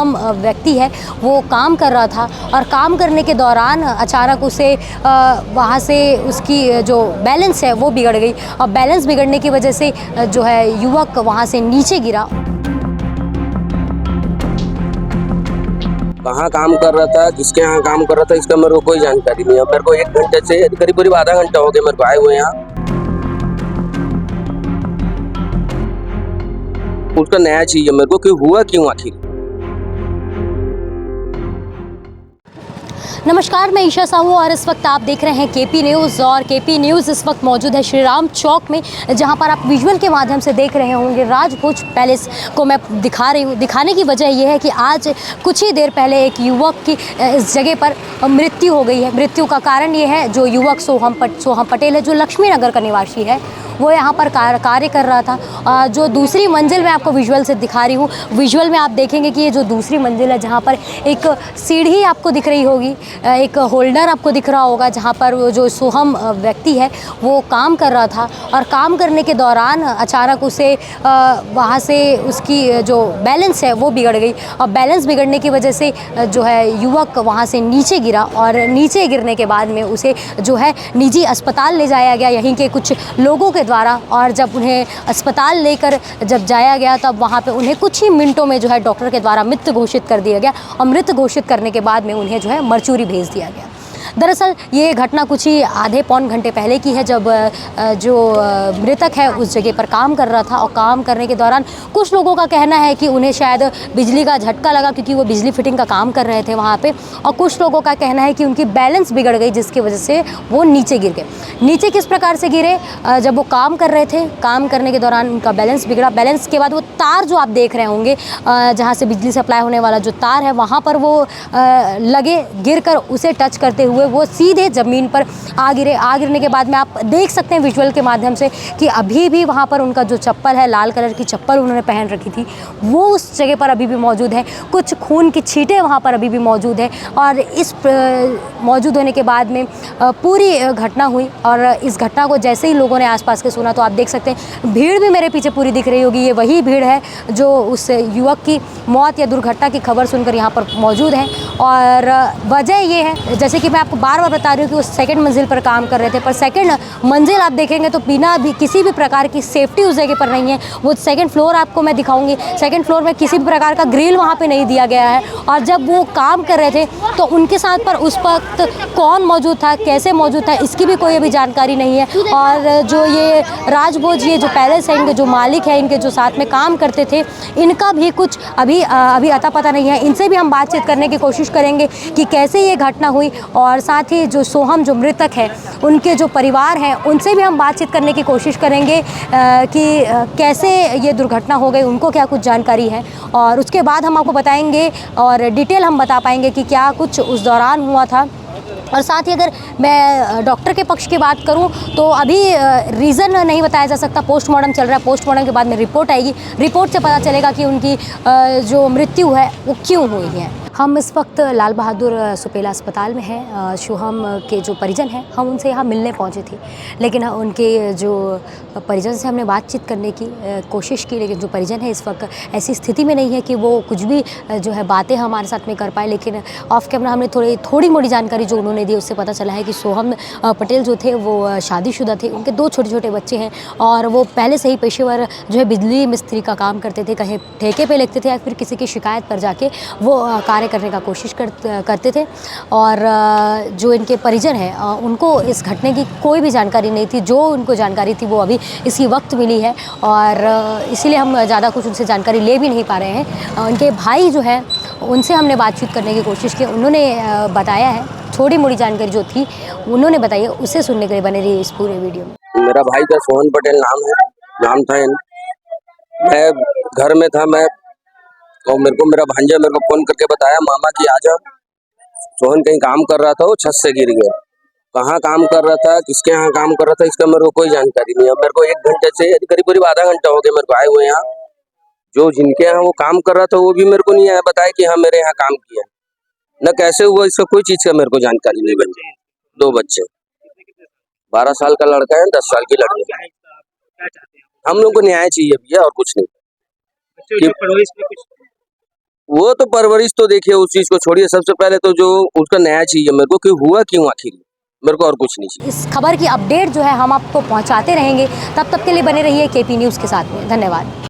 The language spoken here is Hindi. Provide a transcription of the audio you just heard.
सोहम व्यक्ति है वो काम कर रहा था और काम करने के दौरान अचानक उसे वहाँ से उसकी जो बैलेंस है वो बिगड़ गई और बैलेंस बिगड़ने की वजह से जो है युवक वहाँ से नीचे गिरा। कहाँ काम कर रहा था, किसके यहाँ काम कर रहा था, इसका मेरे को कोई जानकारी नहीं है। मेरे को 1 घंटे से करीब आधा घंटा हो गया मेरे को आए हुए यहाँ। उसका नया चाहिए मेरे को कि हुआ क्यों आखिर। नमस्कार, मैं ईशा साहू और इस वक्त आप देख रहे हैं केपी न्यूज़। और केपी न्यूज़ इस वक्त मौजूद है श्री राम चौक में, जहां पर आप विजुअल के माध्यम से देख रहे होंगे राजभोज पैलेस को मैं दिखा रही हूं। दिखाने की वजह यह है कि आज कुछ ही देर पहले एक युवक की इस जगह पर मृत्यु हो गई है। मृत्यु का कारण ये है, जो युवक सोहम पटेल है, जो लक्ष्मी नगर का निवासी है, वो यहाँ पर कार्य कर रहा था। जो दूसरी मंजिल मैं आपको विजुअल से दिखा रही हूँ, विजुअल में आप देखेंगे कि ये जो दूसरी मंजिल है, जहाँ पर एक सीढ़ी आपको दिख रही होगी, एक होल्डर आपको दिख रहा होगा, जहाँ पर वो जो सोहम व्यक्ति है वो काम कर रहा था और काम करने के दौरान अचानक उसे वहाँ से उसकी जो बैलेंस है वो बिगड़ गई और बैलेंस बिगड़ने की वजह से जो है युवक वहाँ से नीचे गिरा और नीचे गिरने के बाद में उसे जो है निजी अस्पताल ले जाया गया यहीं के कुछ लोगों के द्वारा। और जब उन्हें अस्पताल लेकर जब जाया गया तब वहाँ पे उन्हें कुछ ही मिनटों में जो है डॉक्टर के द्वारा मृत घोषित कर दिया गया और मृत घोषित करने के बाद में उन्हें जो है मरचूरी भेज दिया गया। दरअसल ये घटना कुछ ही आधे पौन घंटे पहले की है, जब जो मृतक है उस जगह पर काम कर रहा था और काम करने के दौरान कुछ लोगों का कहना है कि उन्हें शायद बिजली का झटका लगा, क्योंकि वो बिजली फिटिंग का काम कर रहे थे वहाँ पे, और कुछ लोगों का कहना है कि उनकी बैलेंस बिगड़ गई जिसकी वजह से वो नीचे गिर गए। नीचे किस प्रकार से गिरे, जब वो काम कर रहे थे, काम करने के दौरान उनका बैलेंस बिगड़ा। बैलेंस के बाद वो तार जो आप देख रहे होंगे, जहाँ से बिजली सप्लाई होने वाला जो तार है, वहाँ पर वो लगे, गिर कर उसे टच करते हुए वो सीधे ज़मीन पर आ गिरे। आ गिरने के बाद में आप देख सकते हैं विजुअल के माध्यम से कि अभी भी वहाँ पर उनका जो चप्पल है, लाल कलर की चप्पल उन्होंने पहन रखी थी, वो उस जगह पर अभी भी मौजूद है। कुछ खून की छींटें वहाँ पर अभी भी मौजूद है और इस मौजूद होने के बाद में पूरी घटना हुई। और इस घटना को जैसे ही लोगों ने आसपास के सुना तो आप देख सकते हैं भीड़ भी मेरे पीछे पूरी दिख रही होगी। ये वही भीड़ है जो उस युवक की मौत या दुर्घटना की खबर सुनकर यहाँ पर मौजूद है। और वजह ये है, जैसे कि मैं आपको बार बार बता रही हूँ कि वो सेकंड मंजिल पर काम कर रहे थे, पर सेकंड मंजिल आप देखेंगे तो बिना भी किसी भी प्रकार की सेफ्टी उस जगह पर नहीं है। वो सेकंड फ्लोर आपको मैं दिखाऊंगी, सेकंड फ्लोर में किसी भी प्रकार का ग्रिल वहाँ पे नहीं दिया गया है। और जब वो काम कर रहे थे तो उनके साथ पर उस वक्त कौन मौजूद था, कैसे मौजूद था, इसकी भी कोई अभी जानकारी नहीं है। और जो ये राजभोज, ये जो पैलेस है, इनके जो मालिक है, इनके जो साथ में काम करते थे, इनका भी कुछ अभी अता पता नहीं है। इनसे भी हम बातचीत करने की कोशिश करेंगे कि कैसे ये घटना हुई, और साथ ही जो सोहम, जो मृतक है, उनके जो परिवार हैं, उनसे भी हम बातचीत करने की कोशिश करेंगे कि कैसे ये दुर्घटना हो गई, उनको क्या कुछ जानकारी है। और उसके बाद हम आपको बताएंगे और डिटेल हम बता पाएंगे कि क्या कुछ उस दौरान हुआ था। और साथ ही अगर मैं डॉक्टर के पक्ष की बात करूं तो अभी रीज़न नहीं बताया जा सकता। पोस्टमार्टम चल रहा है, पोस्टमार्टम के बाद में रिपोर्ट आएगी, रिपोर्ट से पता चलेगा कि उनकी जो मृत्यु है वो क्यों हुई है। हम इस वक्त लाल बहादुर सुपेला अस्पताल में हैं। सोहम के जो परिजन हैं, हम उनसे यहाँ मिलने पहुँचे थे, लेकिन उनके जो परिजन से हमने बातचीत करने की कोशिश की, लेकिन जो परिजन है इस वक्त ऐसी स्थिति में नहीं है कि वो कुछ भी जो है बातें हमारे साथ में कर पाए। लेकिन ऑफ कैमरा हमने थोड़ी मोड़ी जानकारी जो उन्होंने दी, उससे पता चला है कि सोहम पटेल जो थे वो शादीशुदा थे, उनके 2 छोटे छोटे बच्चे हैं और वो पहले से ही पेशेवर जो है बिजली मिस्त्री का काम करते थे, कहीं ठेके पे लिखते थे या फिर किसी की शिकायत पर जाके वो कार्य करने का कोशिश करते थे। और जो इनके परिजन हैं उनको इस घटने की कोई भी जानकारी नहीं थी। जो उनको जानकारी थी वो अभी इसी वक्त मिली है और इसीलिए हम ज़्यादा कुछ उनसे जानकारी ले भी नहीं पा रहे हैं। उनके भाई जो है उनसे हमने बातचीत करने की कोशिश की, उन्होंने बताया है, थोड़ी मोड़ी जानकारी जो थी उन्होंने बताई है, उसे सुनने के लिए बने रही इस पूरे वीडियो में। मेरा भाई का सोहन पटेल नाम था। मैं घर में था, मैं और मेरे को मेरा भांजा मेरे को फोन करके बताया, मामा की आजा, सोहन कहीं काम कर रहा था, वो छत से गिर गया। कहाँ काम कर रहा था, किसके यहाँ काम कर रहा था, इसका मेरे को कोई जानकारी नहीं है। मेरे को 1 घंटे से करीब आधा घंटा हो गया मेरे को आए हुए यहाँ। जो जिनके यहाँ वो काम कर रहा था वो भी मेरे को नहीं आया बताया कि हाँ मेरे यहाँ काम किया, न कैसे हुआ, इसका कोई चीज का मेरे को जानकारी नहीं बनी। 2 बच्चे, 12 साल का लड़का है, 10 साल की लड़की है। हम लोग को न्याय चाहिए भैया, और कुछ नहीं। वो तो परवरिश तो देखिए, उस चीज को छोड़िए। सबसे पहले तो जो उसका नया चाहिए मेरे को, कि हुआ क्यों आखिर, मेरे को और कुछ नहीं चाहिए। इस खबर की अपडेट जो है हम आपको पहुंचाते रहेंगे। तब तक के लिए बने रहिए केपी न्यूज़ के साथ में। धन्यवाद।